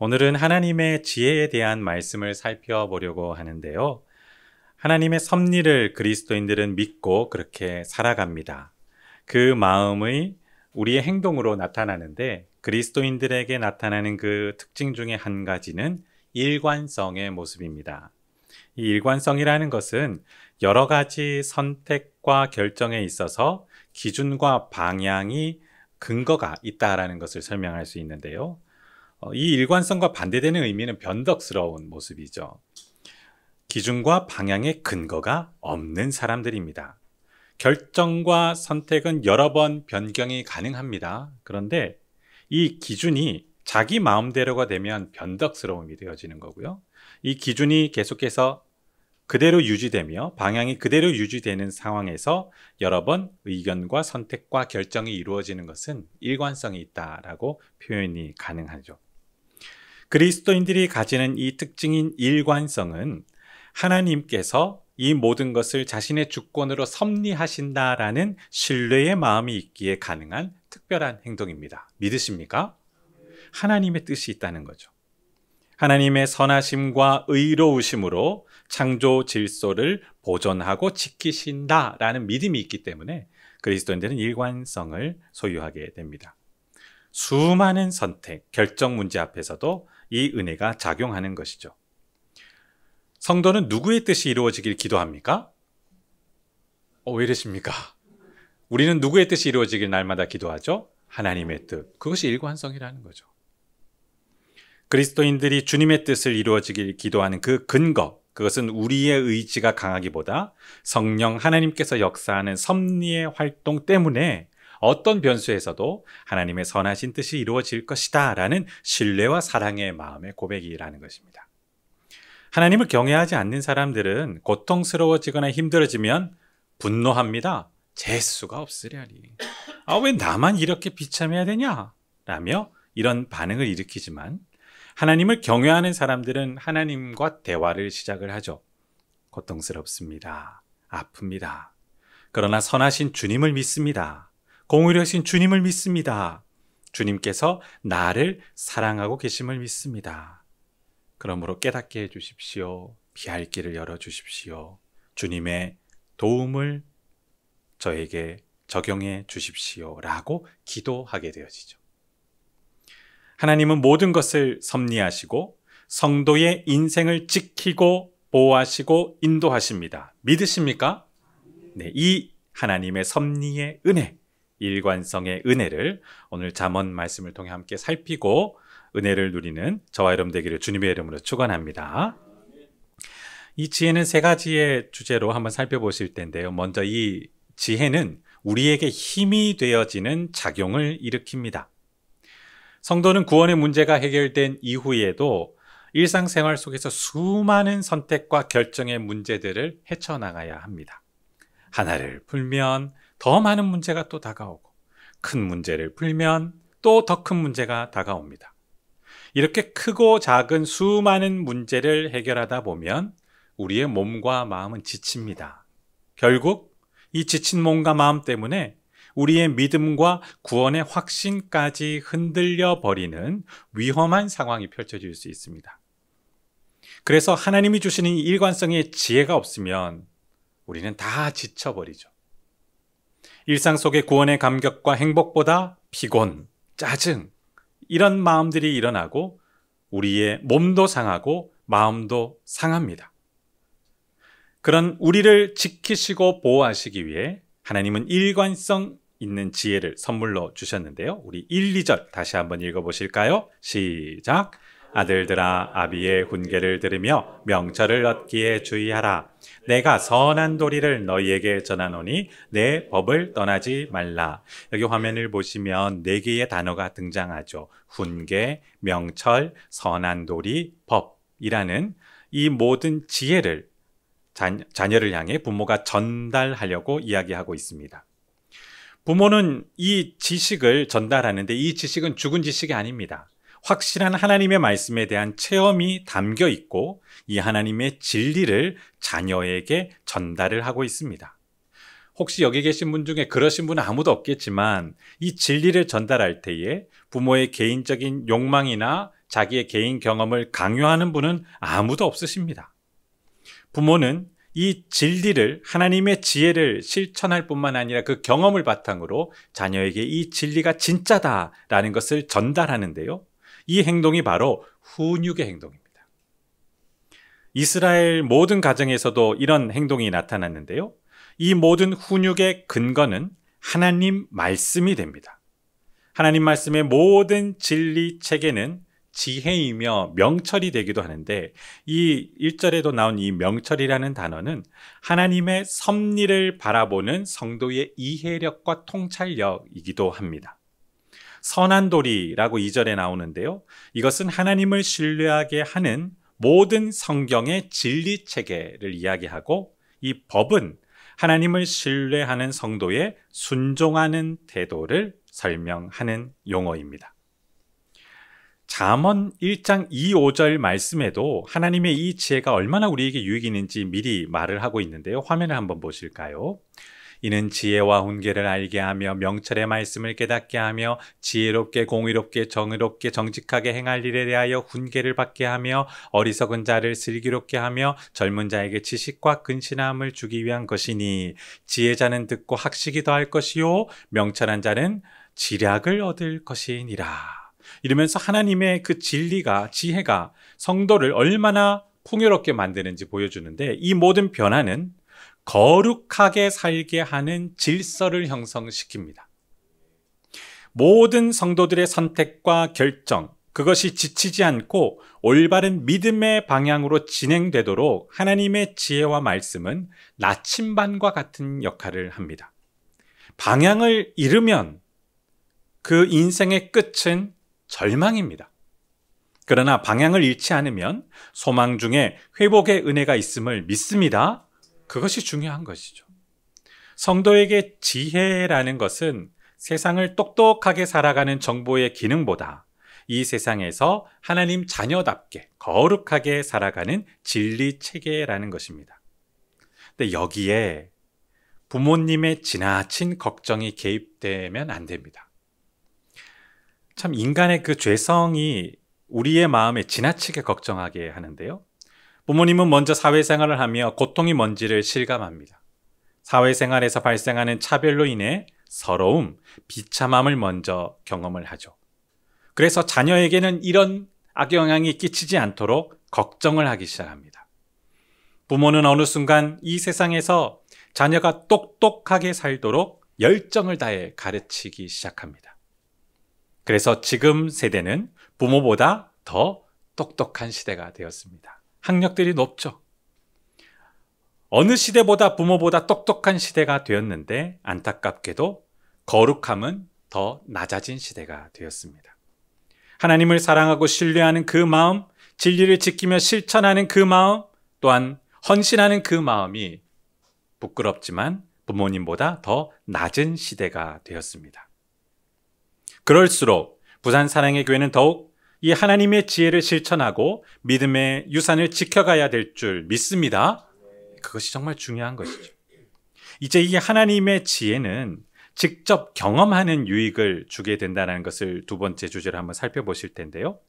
오늘은 하나님의 지혜에 대한 말씀을 살펴보려고 하는데요. 하나님의 섭리를 그리스도인들은 믿고 그렇게 살아갑니다. 그 마음의 우리의 행동으로 나타나는데 그리스도인들에게 나타나는 그 특징 중에 한 가지는 일관성의 모습입니다. 이 일관성이라는 것은 여러 가지 선택과 결정에 있어서 기준과 방향이 근거가 있다라는 것을 설명할 수 있는데요. 이 일관성과 반대되는 의미는 변덕스러운 모습이죠. 기준과 방향의 근거가 없는 사람들입니다. 결정과 선택은 여러 번 변경이 가능합니다. 그런데 이 기준이 자기 마음대로가 되면 변덕스러움이 되어지는 거고요. 이 기준이 계속해서 그대로 유지되며 방향이 그대로 유지되는 상황에서 여러 번 의견과 선택과 결정이 이루어지는 것은 일관성이 있다라고 표현이 가능하죠. 그리스도인들이 가지는 이 특징인 일관성은 하나님께서 이 모든 것을 자신의 주권으로 섭리하신다라는 신뢰의 마음이 있기에 가능한 특별한 행동입니다. 믿으십니까? 하나님의 뜻이 있다는 거죠. 하나님의 선하심과 의로우심으로 창조 질서를 보존하고 지키신다라는 믿음이 있기 때문에 그리스도인들은 일관성을 소유하게 됩니다. 수많은 선택, 결정 문제 앞에서도 이 은혜가 작용하는 것이죠. 성도는 누구의 뜻이 이루어지길 기도합니까? 왜 이러십니까? 우리는 누구의 뜻이 이루어지길 날마다 기도하죠? 하나님의 뜻. 그것이 일관성이라는 거죠. 그리스도인들이 주님의 뜻을 이루어지길 기도하는 그 근거, 그것은 우리의 의지가 강하기보다 성령 하나님께서 역사하는 섭리의 활동 때문에 어떤 변수에서도 하나님의 선하신 뜻이 이루어질 것이다 라는 신뢰와 사랑의 마음의 고백이라는 것입니다. 하나님을 경외하지 않는 사람들은 고통스러워지거나 힘들어지면 분노합니다. 재수가 없으려니. 왜 나만 이렇게 비참해야 되냐? 라며 이런 반응을 일으키지만 하나님을 경외하는 사람들은 하나님과 대화를 시작을 하죠. 고통스럽습니다. 아픕니다. 그러나 선하신 주님을 믿습니다. 공의로우신 주님을 믿습니다. 주님께서 나를 사랑하고 계심을 믿습니다. 그러므로 깨닫게 해주십시오. 피할 길을 열어주십시오. 주님의 도움을 저에게 적용해 주십시오. 라고 기도하게 되어지죠. 하나님은 모든 것을 섭리하시고 성도의 인생을 지키고 보호하시고 인도하십니다. 믿으십니까? 네, 이 하나님의 섭리의 은혜, 일관성의 은혜를 오늘 잠언 말씀을 통해 함께 살피고 은혜를 누리는 저와 여러분 되기를 주님의 이름으로 축원합니다. 이 지혜는 세 가지의 주제로 한번 살펴보실 텐데요. 먼저 이 지혜는 우리에게 힘이 되어지는 작용을 일으킵니다. 성도는 구원의 문제가 해결된 이후에도 일상생활 속에서 수많은 선택과 결정의 문제들을 헤쳐나가야 합니다. 하나를 풀면 더 많은 문제가 또 다가오고 큰 문제를 풀면 또 더 큰 문제가 다가옵니다. 이렇게 크고 작은 수많은 문제를 해결하다 보면 우리의 몸과 마음은 지칩니다. 결국 이 지친 몸과 마음 때문에 우리의 믿음과 구원의 확신까지 흔들려 버리는 위험한 상황이 펼쳐질 수 있습니다. 그래서 하나님이 주시는 이 일관성의 지혜가 없으면 우리는 다 지쳐버리죠. 일상 속의 구원의 감격과 행복보다 피곤, 짜증 이런 마음들이 일어나고 우리의 몸도 상하고 마음도 상합니다. 그런 우리를 지키시고 보호하시기 위해 하나님은 일관성 있는 지혜를 선물로 주셨는데요. 우리 1, 2절 다시 한번 읽어보실까요? 시작! 아들들아 아비의 훈계를 들으며 명철을 얻기에 주의하라. 내가 선한 도리를 너희에게 전하노니 내 법을 떠나지 말라. 여기 화면을 보시면 4개의 단어가 등장하죠. 훈계, 명철, 선한 도리, 법이라는 이 모든 지혜를 자녀를 향해 부모가 전달하려고 이야기하고 있습니다. 부모는 이 지식을 전달하는데 이 지식은 죽은 지식이 아닙니다. 확실한 하나님의 말씀에 대한 체험이 담겨 있고 이 하나님의 진리를 자녀에게 전달을 하고 있습니다. 혹시 여기 계신 분 중에 그러신 분은 아무도 없겠지만 이 진리를 전달할 때에 부모의 개인적인 욕망이나 자기의 개인 경험을 강요하는 분은 아무도 없으십니다. 부모는 이 진리를, 하나님의 지혜를 실천할 뿐만 아니라 그 경험을 바탕으로 자녀에게 이 진리가 진짜다라는 것을 전달하는데요. 이 행동이 바로 훈육의 행동입니다. 이스라엘 모든 가정에서도 이런 행동이 나타났는데요. 이 모든 훈육의 근거는 하나님 말씀이 됩니다. 하나님 말씀의 모든 진리 체계는 지혜이며 명철이 되기도 하는데, 이 1절에도 나온 이 명철이라는 단어는 하나님의 섭리를 바라보는 성도의 이해력과 통찰력이기도 합니다. 선한 도리라고 2절에 나오는데요. 이것은 하나님을 신뢰하게 하는 모든 성경의 진리 체계를 이야기하고, 이 법은 하나님을 신뢰하는 성도의 순종하는 태도를 설명하는 용어입니다. 잠언 1장 2, 5절 말씀에도 하나님의 이 지혜가 얼마나 우리에게 유익이 있는지 미리 말을 하고 있는데요. 화면을 한번 보실까요? 이는 지혜와 훈계를 알게 하며 명철의 말씀을 깨닫게 하며 지혜롭게 공의롭게 정의롭게 정직하게 행할 일에 대하여 훈계를 받게 하며 어리석은 자를 슬기롭게 하며 젊은 자에게 지식과 근신함을 주기 위한 것이니 지혜자는 듣고 학식이 더할 것이요 명철한 자는 지략을 얻을 것이니라. 이러면서 하나님의 그 진리가, 지혜가 성도를 얼마나 풍요롭게 만드는지 보여주는데, 이 모든 변화는 거룩하게 살게 하는 질서를 형성시킵니다. 모든 성도들의 선택과 결정, 그것이 지치지 않고 올바른 믿음의 방향으로 진행되도록 하나님의 지혜와 말씀은 나침반과 같은 역할을 합니다. 방향을 잃으면 그 인생의 끝은 절망입니다. 그러나 방향을 잃지 않으면 소망 중에 회복의 은혜가 있음을 믿습니다. 그것이 중요한 것이죠. 성도에게 지혜라는 것은 세상을 똑똑하게 살아가는 정보의 기능보다 이 세상에서 하나님 자녀답게 거룩하게 살아가는 진리 체계라는 것입니다. 근데 여기에 부모님의 지나친 걱정이 개입되면 안 됩니다. 참 인간의 그 죄성이 우리의 마음에 지나치게 걱정하게 하는데요. 부모님은 먼저 사회생활을 하며 고통이 뭔지를 실감합니다. 사회생활에서 발생하는 차별로 인해 서러움, 비참함을 먼저 경험을 하죠. 그래서 자녀에게는 이런 악영향이 끼치지 않도록 걱정을 하기 시작합니다. 부모는 어느 순간 이 세상에서 자녀가 똑똑하게 살도록 열정을 다해 가르치기 시작합니다. 그래서 지금 세대는 부모보다 더 똑똑한 시대가 되었습니다. 학력들이 높죠. 어느 시대보다 부모보다 똑똑한 시대가 되었는데 안타깝게도 거룩함은 더 낮아진 시대가 되었습니다. 하나님을 사랑하고 신뢰하는 그 마음, 진리를 지키며 실천하는 그 마음, 또한 헌신하는 그 마음이 부끄럽지만 부모님보다 더 낮은 시대가 되었습니다. 그럴수록 부산 사랑의 교회는 더욱 이 하나님의 지혜를 실천하고 믿음의 유산을 지켜가야 될 줄 믿습니다. 그것이 정말 중요한 것이죠. 이제 이 하나님의 지혜는 직접 경험하는 유익을 주게 된다는 것을 두 번째 주제로 한번 살펴보실 텐데요.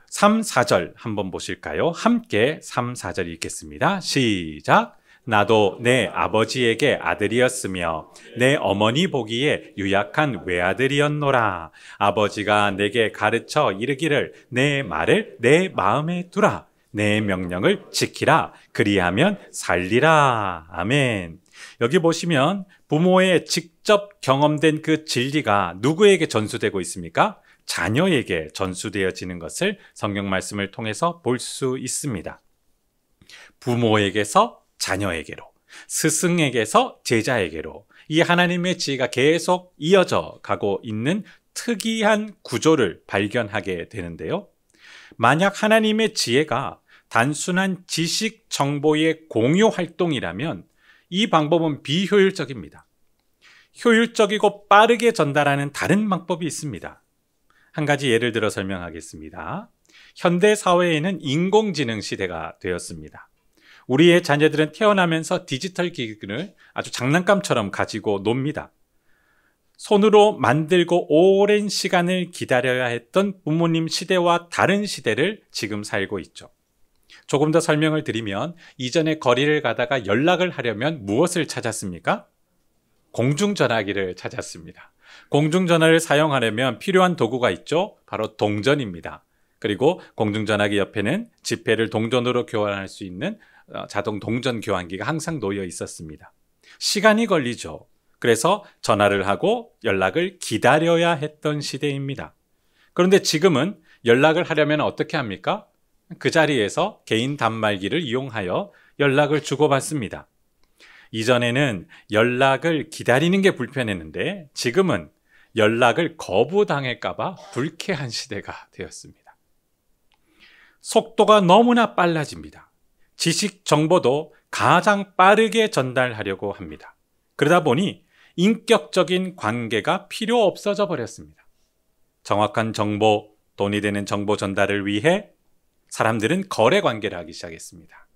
3, 4절 한번 보실까요? 함께 3, 4절 읽겠습니다. 시작! 나도 내 아버지에게 아들이었으며 내 어머니 보기에 유약한 외아들이었노라. 아버지가 내게 가르쳐 이르기를 내 말을 내 마음에 두라. 내 명령을 지키라. 그리하면 살리라. 아멘. 여기 보시면 부모의 직접 경험된 그 진리가 누구에게 전수되고 있습니까? 자녀에게 전수되어지는 것을 성경 말씀을 통해서 볼 수 있습니다. 부모에게서 자녀에게로, 스승에게서 제자에게로 이 하나님의 지혜가 계속 이어져 가고 있는 특이한 구조를 발견하게 되는데요. 만약 하나님의 지혜가 단순한 지식 정보의 공유 활동이라면 이 방법은 비효율적입니다. 효율적이고 빠르게 전달하는 다른 방법이 있습니다. 한 가지 예를 들어 설명하겠습니다. 현대 사회에는 인공지능 시대가 되었습니다. 우리의 자녀들은 태어나면서 디지털 기기를 아주 장난감처럼 가지고 놉니다. 손으로 만들고 오랜 시간을 기다려야 했던 부모님 시대와 다른 시대를 지금 살고 있죠. 조금 더 설명을 드리면 이전에 거리를 가다가 연락을 하려면 무엇을 찾았습니까? 공중전화기를 찾았습니다. 공중전화를 사용하려면 필요한 도구가 있죠. 바로 동전입니다. 그리고 공중전화기 옆에는 지폐를 동전으로 교환할 수 있는 자동 동전 교환기가 항상 놓여 있었습니다. 시간이 걸리죠. 그래서 전화를 하고 연락을 기다려야 했던 시대입니다. 그런데 지금은 연락을 하려면 어떻게 합니까? 그 자리에서 개인 단말기를 이용하여 연락을 주고받습니다. 이전에는 연락을 기다리는 게 불편했는데 지금은 연락을 거부당할까봐 불쾌한 시대가 되었습니다. 속도가 너무나 빨라집니다. 지식 정보도 가장 빠르게 전달하려고 합니다. 그러다 보니 인격적인 관계가 필요 없어져 버렸습니다. 정확한 정보, 돈이 되는 정보 전달을 위해 사람들은 거래 관계를 하기 시작했습니다.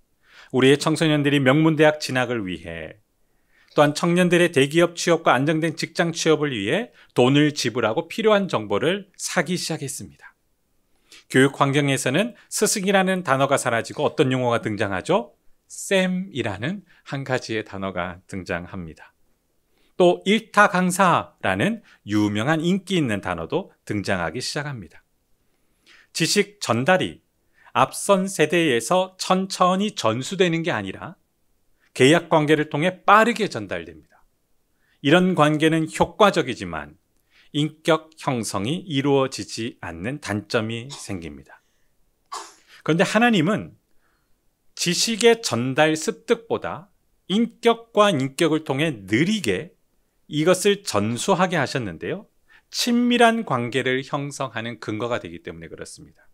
우리의 청소년들이 명문대학 진학을 위해, 또한 청년들의 대기업 취업과 안정된 직장 취업을 위해 돈을 지불하고 필요한 정보를 사기 시작했습니다. 교육 환경에서는 스승이라는 단어가 사라지고 어떤 용어가 등장하죠? 쌤이라는 한 가지의 단어가 등장합니다. 또 일타 강사라는 유명한 인기 있는 단어도 등장하기 시작합니다. 지식 전달이 앞선 세대에서 천천히 전수되는 게 아니라 계약 관계를 통해 빠르게 전달됩니다. 이런 관계는 효과적이지만 인격 형성이 이루어지지 않는 단점이 생깁니다. 그런데 하나님은 지식의 전달 습득보다 인격과 인격을 통해 느리게 이것을 전수하게 하셨는데요. 친밀한 관계를 형성하는 근거가 되기 때문에 그렇습니다.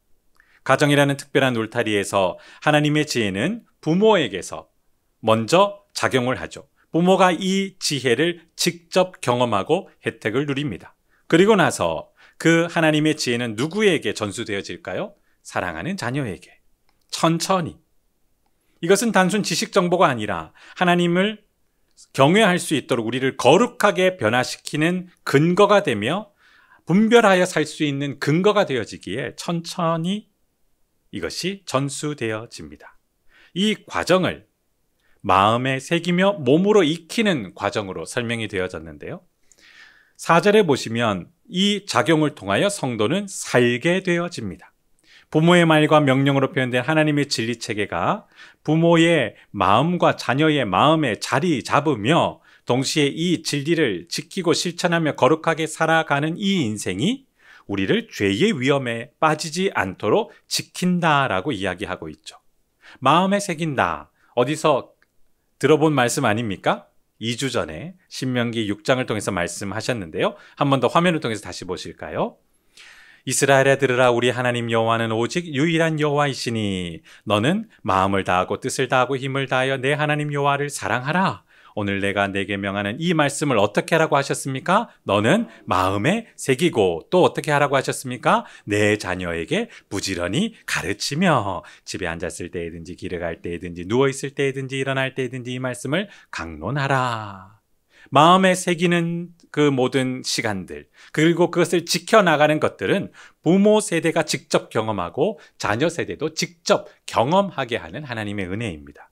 가정이라는 특별한 울타리에서 하나님의 지혜는 부모에게서 먼저 작용을 하죠. 부모가 이 지혜를 직접 경험하고 혜택을 누립니다. 그리고 나서 그 하나님의 지혜는 누구에게 전수되어질까요? 사랑하는 자녀에게. 천천히. 이것은 단순 지식 정보가 아니라 하나님을 경외할 수 있도록 우리를 거룩하게 변화시키는 근거가 되며 분별하여 살 수 있는 근거가 되어지기에 천천히 이것이 전수되어집니다. 이 과정을 마음에 새기며 몸으로 익히는 과정으로 설명이 되어졌는데요. 4절에 보시면 이 작용을 통하여 성도는 살게 되어집니다. 부모의 말과 명령으로 표현된 하나님의 진리 체계가 부모의 마음과 자녀의 마음에 자리 잡으며 동시에 이 진리를 지키고 실천하며 거룩하게 살아가는 이 인생이 우리를 죄의 위험에 빠지지 않도록 지킨다라고 이야기하고 있죠. 마음에 새긴다. 어디서 들어본 말씀 아닙니까? 2주 전에 신명기 6장을 통해서 말씀하셨는데요. 한 번 더 화면을 통해서 다시 보실까요? 이스라엘에 들으라. 우리 하나님 여호와는 오직 유일한 여호와이시니 너는 마음을 다하고 뜻을 다하고 힘을 다하여 내 하나님 여호와를 사랑하라. 오늘 내가 내게 명하는 이 말씀을 어떻게 하라고 하셨습니까? 너는 마음에 새기고 또 어떻게 하라고 하셨습니까? 내 자녀에게 부지런히 가르치며 집에 앉았을 때든지 길에 갈 때든지 누워있을 때든지 일어날 때든지 이 말씀을 강론하라. 마음에 새기는 그 모든 시간들, 그리고 그것을 지켜나가는 것들은 부모 세대가 직접 경험하고 자녀 세대도 직접 경험하게 하는 하나님의 은혜입니다.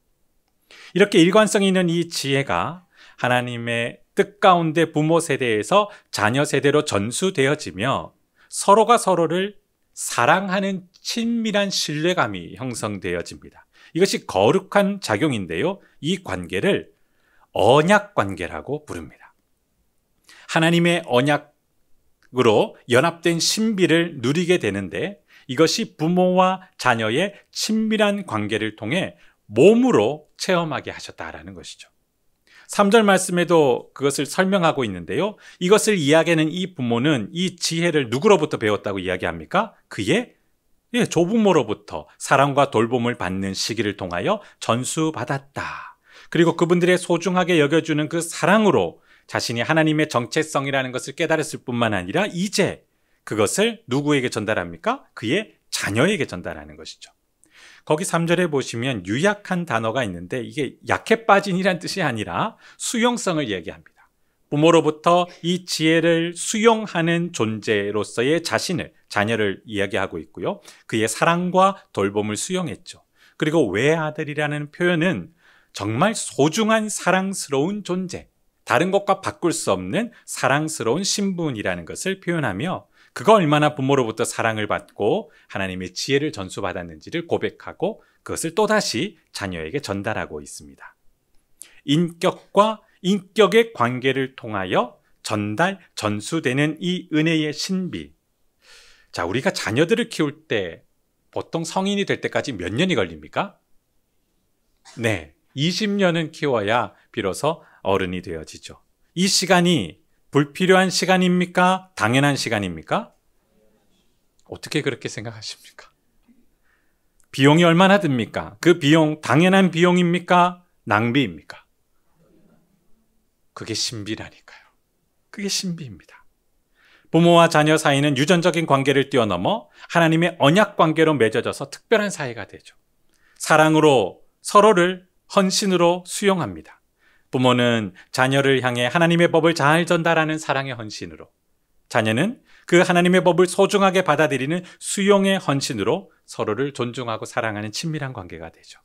이렇게 일관성 있는 이 지혜가 하나님의 뜻 가운데 부모 세대에서 자녀 세대로 전수되어지며 서로가 서로를 사랑하는 친밀한 신뢰감이 형성되어집니다. 이것이 거룩한 작용인데요. 이 관계를 언약 관계라고 부릅니다. 하나님의 언약으로 연합된 신비를 누리게 되는데 이것이 부모와 자녀의 친밀한 관계를 통해 몸으로 체험하게 하셨다라는 것이죠. 3절 말씀에도 그것을 설명하고 있는데요. 이것을 이야기하는 이 부모는 이 지혜를 누구로부터 배웠다고 이야기합니까? 그의 조부모로부터 사랑과 돌봄을 받는 시기를 통하여 전수받았다. 그리고 그분들의 소중하게 여겨주는 그 사랑으로 자신이 하나님의 정체성이라는 것을 깨달았을 뿐만 아니라 이제 그것을 누구에게 전달합니까? 그의 자녀에게 전달하는 것이죠. 거기 3절에 보시면 유약한 단어가 있는데 이게 약해 빠진이란 뜻이 아니라 수용성을 얘기합니다. 부모로부터 이 지혜를 수용하는 존재로서의 자녀를 이야기하고 있고요. 그의 사랑과 돌봄을 수용했죠. 그리고 외아들이라는 표현은 정말 소중한 사랑스러운 존재, 다른 것과 바꿀 수 없는 사랑스러운 신분이라는 것을 표현하며 그가 얼마나 부모로부터 사랑을 받고 하나님의 지혜를 전수받았는지를 고백하고 그것을 또다시 자녀에게 전달하고 있습니다. 인격과 인격의 관계를 통하여 전수되는 이 은혜의 신비. 자, 우리가 자녀들을 키울 때 보통 성인이 될 때까지 몇 년이 걸립니까? 네, 20년은 키워야 비로소 어른이 되어지죠. 이 시간이 불필요한 시간입니까? 당연한 시간입니까? 어떻게 그렇게 생각하십니까? 비용이 얼마나 듭니까? 그 비용 당연한 비용입니까? 낭비입니까? 그게 신비라니까요. 그게 신비입니다. 부모와 자녀 사이는 유전적인 관계를 뛰어넘어 하나님의 언약 관계로 맺어져서 특별한 사이가 되죠. 사랑으로 서로를 헌신으로 수용합니다. 부모는 자녀를 향해 하나님의 법을 잘 전달하는 사랑의 헌신으로, 자녀는 그 하나님의 법을 소중하게 받아들이는 수용의 헌신으로 서로를 존중하고 사랑하는 친밀한 관계가 되죠.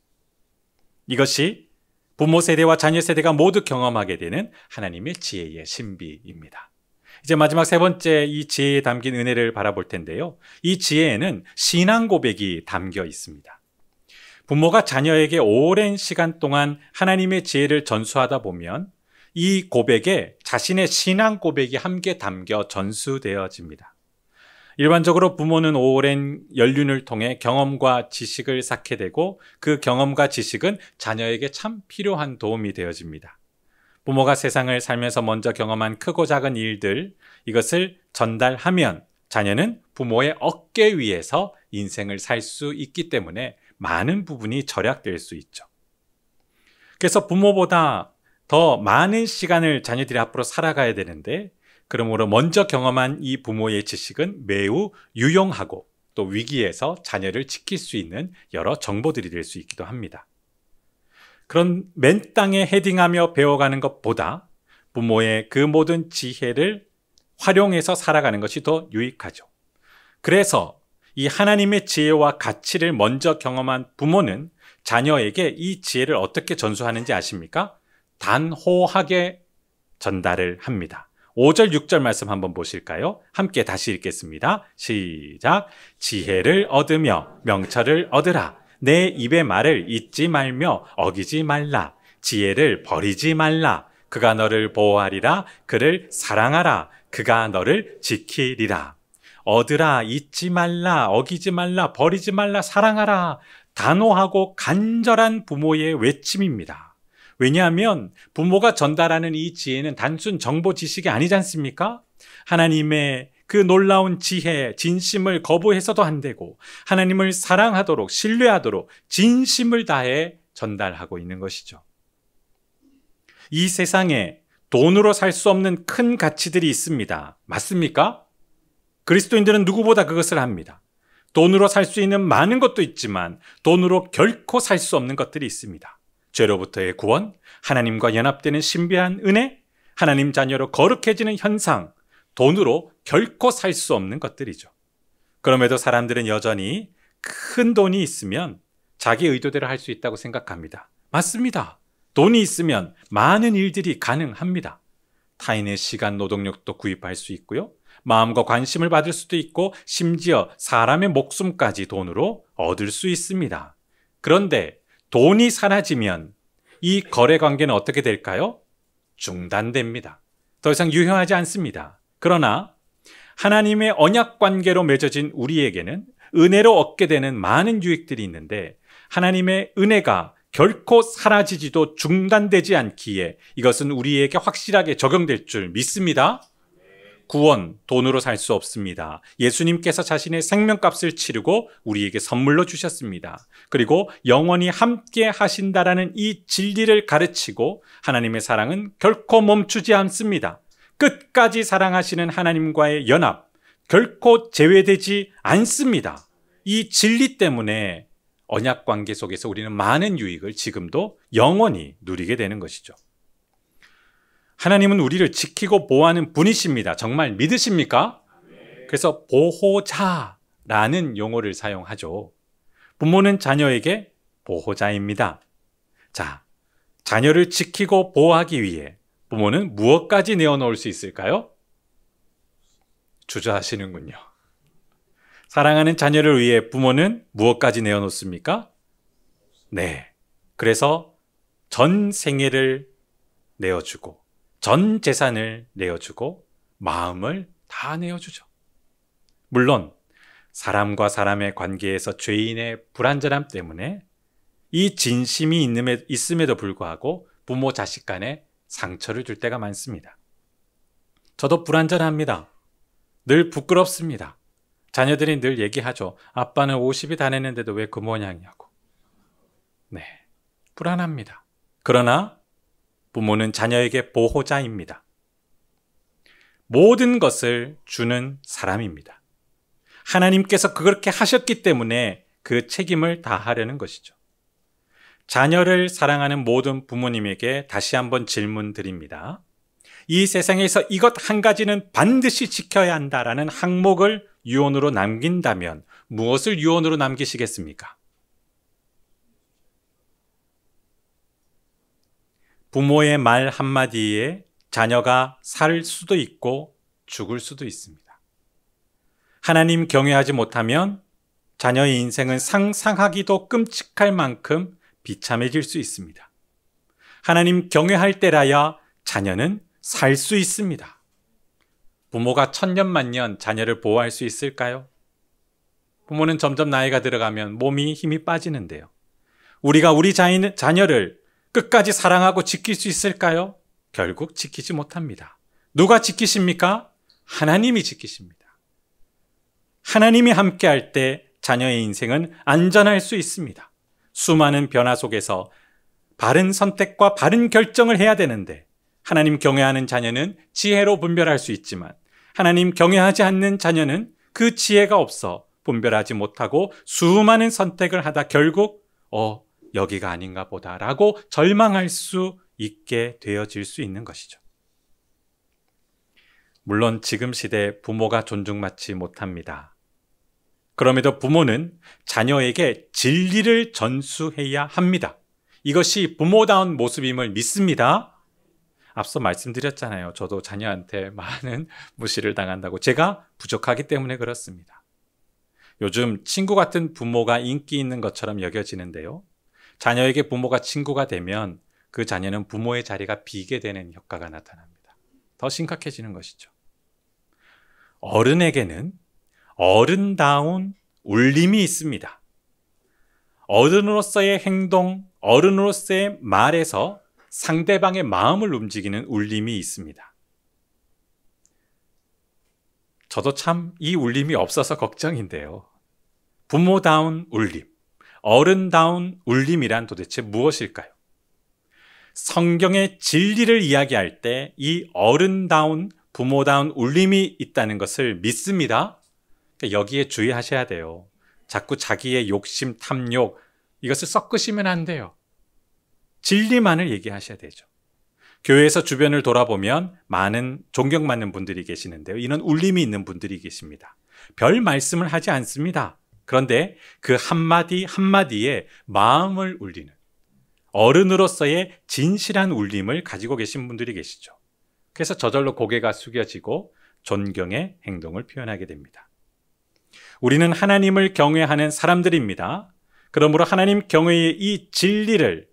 이것이 부모 세대와 자녀 세대가 모두 경험하게 되는 하나님의 지혜의 신비입니다. 이제 마지막 세 번째 이 지혜에 담긴 은혜를 바라볼 텐데요. 이 지혜에는 신앙 고백이 담겨 있습니다. 부모가 자녀에게 오랜 시간 동안 하나님의 지혜를 전수하다 보면 이 고백에 자신의 신앙 고백이 함께 담겨 전수되어집니다. 일반적으로 부모는 오랜 연륜을 통해 경험과 지식을 쌓게 되고 그 경험과 지식은 자녀에게 참 필요한 도움이 되어집니다. 부모가 세상을 살면서 먼저 경험한 크고 작은 일들, 이것을 전달하면 자녀는 부모의 어깨 위에서 인생을 살 수 있기 때문에 많은 부분이 절약될 수 있죠. 그래서 부모보다 더 많은 시간을 자녀들이 앞으로 살아가야 되는데, 그러므로 먼저 경험한 이 부모의 지식은 매우 유용하고 또 위기에서 자녀를 지킬 수 있는 여러 정보들이 될 수 있기도 합니다. 그런 맨 땅에 헤딩하며 배워가는 것보다 부모의 그 모든 지혜를 활용해서 살아가는 것이 더 유익하죠. 그래서 이 하나님의 지혜와 가치를 먼저 경험한 부모는 자녀에게 이 지혜를 어떻게 전수하는지 아십니까? 단호하게 전달을 합니다. 5절, 6절 말씀 한번 보실까요? 함께 다시 읽겠습니다. 시작. 지혜를 얻으며 명철을 얻으라. 내 입의 말을 잊지 말며 어기지 말라. 지혜를 버리지 말라. 그가 너를 보호하리라. 그를 사랑하라. 그가 너를 지키리라. 얻으라, 잊지 말라, 어기지 말라, 버리지 말라, 사랑하라. 단호하고 간절한 부모의 외침입니다. 왜냐하면 부모가 전달하는 이 지혜는 단순 정보 지식이 아니지 않습니까? 하나님의 그 놀라운 지혜, 진심을 거부해서도 안 되고 하나님을 사랑하도록, 신뢰하도록 진심을 다해 전달하고 있는 것이죠. 이 세상에 돈으로 살 수 없는 큰 가치들이 있습니다. 맞습니까? 그리스도인들은 누구보다 그것을 합니다. 돈으로 살 수 있는 많은 것도 있지만 돈으로 결코 살 수 없는 것들이 있습니다. 죄로부터의 구원, 하나님과 연합되는 신비한 은혜, 하나님 자녀로 거룩해지는 현상, 돈으로 결코 살 수 없는 것들이죠. 그럼에도 사람들은 여전히 큰 돈이 있으면 자기 의도대로 할 수 있다고 생각합니다. 맞습니다. 돈이 있으면 많은 일들이 가능합니다. 타인의 시간, 노동력도 구입할 수 있고요. 마음과 관심을 받을 수도 있고 심지어 사람의 목숨까지 돈으로 얻을 수 있습니다. 그런데 돈이 사라지면 이 거래 관계는 어떻게 될까요? 중단됩니다. 더 이상 유효하지 않습니다. 그러나 하나님의 언약 관계로 맺어진 우리에게는 은혜로 얻게 되는 많은 유익들이 있는데 하나님의 은혜가 결코 사라지지도 중단되지 않기에 이것은 우리에게 확실하게 적용될 줄 믿습니다. 구원, 돈으로 살 수 없습니다. 예수님께서 자신의 생명값을 치르고 우리에게 선물로 주셨습니다. 그리고 영원히 함께 하신다라는 이 진리를 가르치고 하나님의 사랑은 결코 멈추지 않습니다. 끝까지 사랑하시는 하나님과의 연합, 결코 제외되지 않습니다. 이 진리 때문에 언약 관계 속에서 우리는 많은 유익을 지금도 영원히 누리게 되는 것이죠. 하나님은 우리를 지키고 보호하는 분이십니다. 정말 믿으십니까? 그래서 보호자라는 용어를 사용하죠. 부모는 자녀에게 보호자입니다. 자, 자녀를 지키고 보호하기 위해 부모는 무엇까지 내어놓을 수 있을까요? 주저하시는군요. 사랑하는 자녀를 위해 부모는 무엇까지 내어놓습니까? 네. 그래서 전 생애를 내어주고, 전 재산을 내어주고, 마음을 다 내어주죠. 물론 사람과 사람의 관계에서 죄인의 불완전함 때문에 이 진심이 있음에도 불구하고 부모 자식 간에 상처를 줄 때가 많습니다. 저도 불완전합니다. 늘 부끄럽습니다. 자녀들이 늘 얘기하죠. 아빠는 50이 다 됐는데도 왜 그 모양이냐고. 네, 불안합니다. 그러나 부모는 자녀에게 보호자입니다. 모든 것을 주는 사람입니다. 하나님께서 그렇게 하셨기 때문에 그 책임을 다하려는 것이죠. 자녀를 사랑하는 모든 부모님에게 다시 한번 질문 드립니다. 이 세상에서 이것 한 가지는 반드시 지켜야 한다라는 항목을 유언으로 남긴다면 무엇을 유언으로 남기시겠습니까? 부모의 말 한마디에 자녀가 살 수도 있고 죽을 수도 있습니다. 하나님 경외하지 못하면 자녀의 인생은 상상하기도 끔찍할 만큼 비참해질 수 있습니다. 하나님 경외할 때라야 자녀는 살 수 있습니다. 부모가 천년만년 자녀를 보호할 수 있을까요? 부모는 점점 나이가 들어가면 몸이 힘이 빠지는데요. 우리가 우리 자녀를 끝까지 사랑하고 지킬 수 있을까요? 결국 지키지 못합니다. 누가 지키십니까? 하나님이 지키십니다. 하나님이 함께할 때 자녀의 인생은 안전할 수 있습니다. 수많은 변화 속에서 바른 선택과 바른 결정을 해야 되는데 하나님 경외하는 자녀는 지혜로 분별할 수 있지만 하나님 경외하지 않는 자녀는 그 지혜가 없어 분별하지 못하고 수많은 선택을 하다 결국 여기가 아닌가 보다라고 절망할 수 있게 되어질 수 있는 것이죠. 물론 지금 시대 부모가 존중받지 못합니다. 그럼에도 부모는 자녀에게 진리를 전수해야 합니다. 이것이 부모다운 모습임을 믿습니다. 앞서 말씀드렸잖아요. 저도 자녀한테 많은 무시를 당한다고. 제가 부족하기 때문에 그렇습니다. 요즘 친구 같은 부모가 인기 있는 것처럼 여겨지는데요. 자녀에게 부모가 친구가 되면 그 자녀는 부모의 자리가 비게 되는 효과가 나타납니다. 더 심각해지는 것이죠. 어른에게는 어른다운 울림이 있습니다. 어른으로서의 행동, 어른으로서의 말에서 상대방의 마음을 움직이는 울림이 있습니다. 저도 참 이 울림이 없어서 걱정인데요. 부모다운 울림, 어른다운 울림이란 도대체 무엇일까요? 성경의 진리를 이야기할 때 이 어른다운 부모다운 울림이 있다는 것을 믿습니다. 그러니까 여기에 주의하셔야 돼요. 자꾸 자기의 욕심, 탐욕 이것을 섞으시면 안 돼요. 진리만을 얘기하셔야 되죠. 교회에서 주변을 돌아보면 많은 존경받는 분들이 계시는데요. 이런 울림이 있는 분들이 계십니다. 별 말씀을 하지 않습니다. 그런데 그 한마디 한마디에 마음을 울리는 어른으로서의 진실한 울림을 가지고 계신 분들이 계시죠. 그래서 저절로 고개가 숙여지고 존경의 행동을 표현하게 됩니다. 우리는 하나님을 경외하는 사람들입니다. 그러므로 하나님 경외의 이 진리를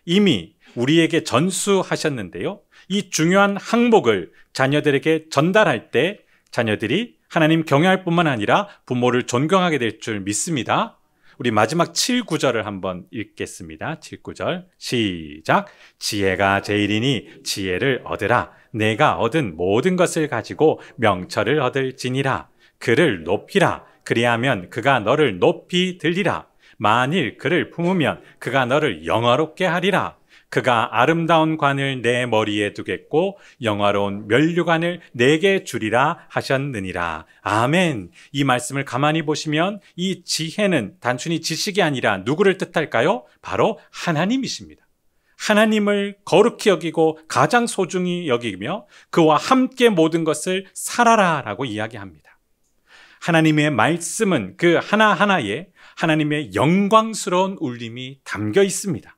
이미 우리에게 전수하셨는데요. 이 중요한 항목을 자녀들에게 전달할 때 자녀들이 하나님 경외할 뿐만 아니라 부모를 존경하게 될 줄 믿습니다. 우리 마지막 7, 9절을 한번 읽겠습니다. 7, 9절 시작. 지혜가 제일이니 지혜를 얻으라. 내가 얻은 모든 것을 가지고 명철을 얻을지니라. 그를 높이라. 그리하면 그가 너를 높이 들리라. 만일 그를 품으면 그가 너를 영화롭게 하리라. 그가 아름다운 관을 내 머리에 두겠고 영화로운 면류관을 내게 주리라 하셨느니라. 아멘. 이 말씀을 가만히 보시면 이 지혜는 단순히 지식이 아니라 누구를 뜻할까요? 바로 하나님이십니다. 하나님을 거룩히 여기고 가장 소중히 여기며 그와 함께 모든 것을 살아라라고 이야기합니다. 하나님의 말씀은 그 하나하나에 하나님의 영광스러운 울림이 담겨 있습니다.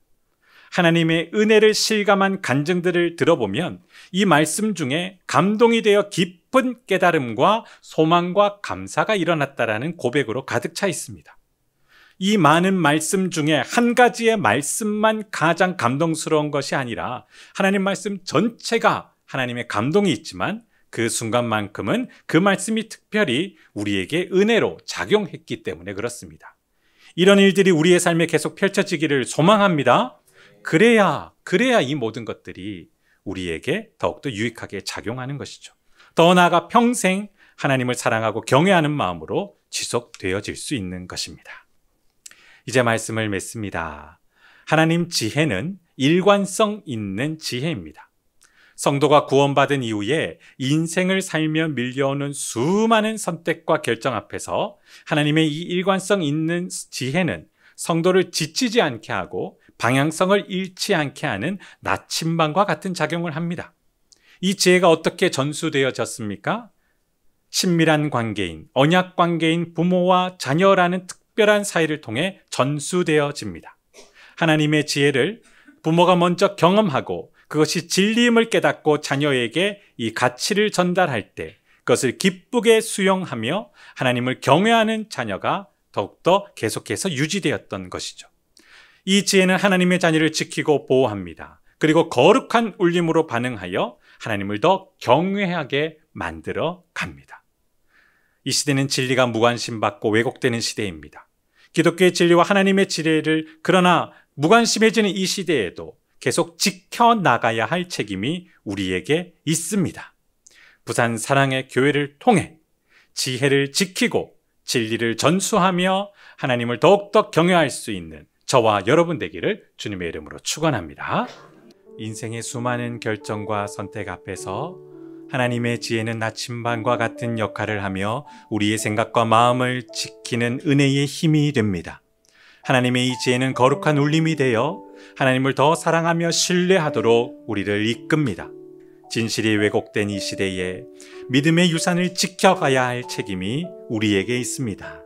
하나님의 은혜를 실감한 간증들을 들어보면 이 말씀 중에 감동이 되어 깊은 깨달음과 소망과 감사가 일어났다라는 고백으로 가득 차 있습니다. 이 많은 말씀 중에 한 가지의 말씀만 가장 감동스러운 것이 아니라 하나님 말씀 전체가 하나님의 감동이 있지만 그 순간만큼은 그 말씀이 특별히 우리에게 은혜로 작용했기 때문에 그렇습니다. 이런 일들이 우리의 삶에 계속 펼쳐지기를 소망합니다. 그래야 이 모든 것들이 우리에게 더욱더 유익하게 작용하는 것이죠. 더 나아가 평생 하나님을 사랑하고 경외하는 마음으로 지속되어질 수 있는 것입니다. 이제 말씀을 맺습니다. 하나님 지혜는 일관성 있는 지혜입니다. 성도가 구원받은 이후에 인생을 살며 밀려오는 수많은 선택과 결정 앞에서 하나님의 이 일관성 있는 지혜는 성도를 지치지 않게 하고 방향성을 잃지 않게 하는 나침반과 같은 작용을 합니다. 이 지혜가 어떻게 전수되어졌습니까? 친밀한 관계인, 언약 관계인 부모와 자녀라는 특별한 사이를 통해 전수되어집니다. 하나님의 지혜를 부모가 먼저 경험하고 그것이 진리임을 깨닫고 자녀에게 이 가치를 전달할 때 그것을 기쁘게 수용하며 하나님을 경외하는 자녀가 더욱더 계속해서 유지되었던 것이죠. 이 지혜는 하나님의 자녀를 지키고 보호합니다. 그리고 거룩한 울림으로 반응하여 하나님을 더 경외하게 만들어 갑니다. 이 시대는 진리가 무관심받고 왜곡되는 시대입니다. 기독교의 진리와 하나님의 지혜를 그러나 무관심해지는 이 시대에도 계속 지켜나가야 할 책임이 우리에게 있습니다. 부산 사랑의 교회를 통해 지혜를 지키고 진리를 전수하며 하나님을 더욱더 경외할 수 있는 저와 여러분 되기를 주님의 이름으로 축원합니다. 인생의 수많은 결정과 선택 앞에서 하나님의 지혜는 나침반과 같은 역할을 하며 우리의 생각과 마음을 지키는 은혜의 힘이 됩니다. 하나님의 이 지혜는 거룩한 울림이 되어 하나님을 더 사랑하며 신뢰하도록 우리를 이끕니다. 진실이 왜곡된 이 시대에 믿음의 유산을 지켜가야 할 책임이 우리에게 있습니다.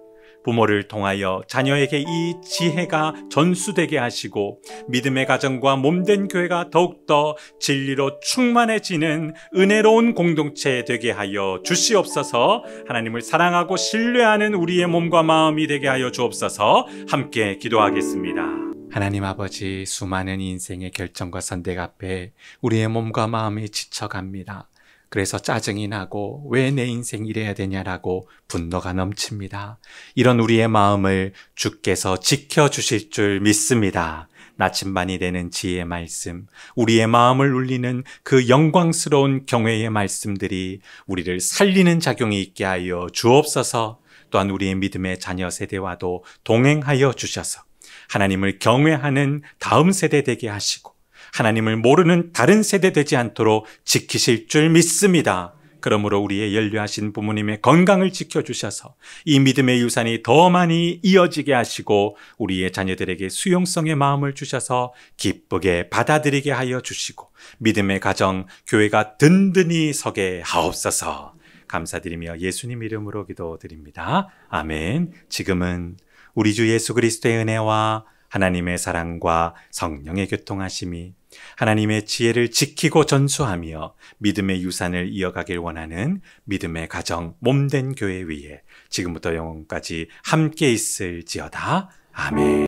부모를 통하여 자녀에게 이 지혜가 전수되게 하시고 믿음의 가정과 몸된 교회가 더욱더 진리로 충만해지는 은혜로운 공동체 되게 하여 주시옵소서. 하나님을 사랑하고 신뢰하는 우리의 몸과 마음이 되게 하여 주옵소서. 함께 기도하겠습니다. 하나님 아버지, 수많은 인생의 결정과 선택 앞에 우리의 몸과 마음이 지쳐갑니다. 그래서 짜증이 나고 왜 내 인생 이래야 되냐라고 분노가 넘칩니다. 이런 우리의 마음을 주께서 지켜주실 줄 믿습니다. 나침반이 되는 지혜의 말씀, 우리의 마음을 울리는 그 영광스러운 경외의 말씀들이 우리를 살리는 작용이 있게 하여 주옵소서. 또한 우리의 믿음의 자녀 세대와도 동행하여 주셔서 하나님을 경외하는 다음 세대 되게 하시고 하나님을 모르는 다른 세대 되지 않도록 지키실 줄 믿습니다. 그러므로 우리의 연료하신 부모님의 건강을 지켜주셔서 이 믿음의 유산이 더 많이 이어지게 하시고 우리의 자녀들에게 수용성의 마음을 주셔서 기쁘게 받아들이게 하여 주시고 믿음의 가정, 교회가 든든히 서게 하옵소서. 감사드리며 예수님 이름으로 기도드립니다. 아멘. 지금은 우리 주 예수 그리스도의 은혜와 하나님의 사랑과 성령의 교통하심이 하나님의 지혜를 지키고 전수하며 믿음의 유산을 이어가길 원하는 믿음의 가정 몸된 교회 위에 지금부터 영원까지 함께 있을지어다. 아멘.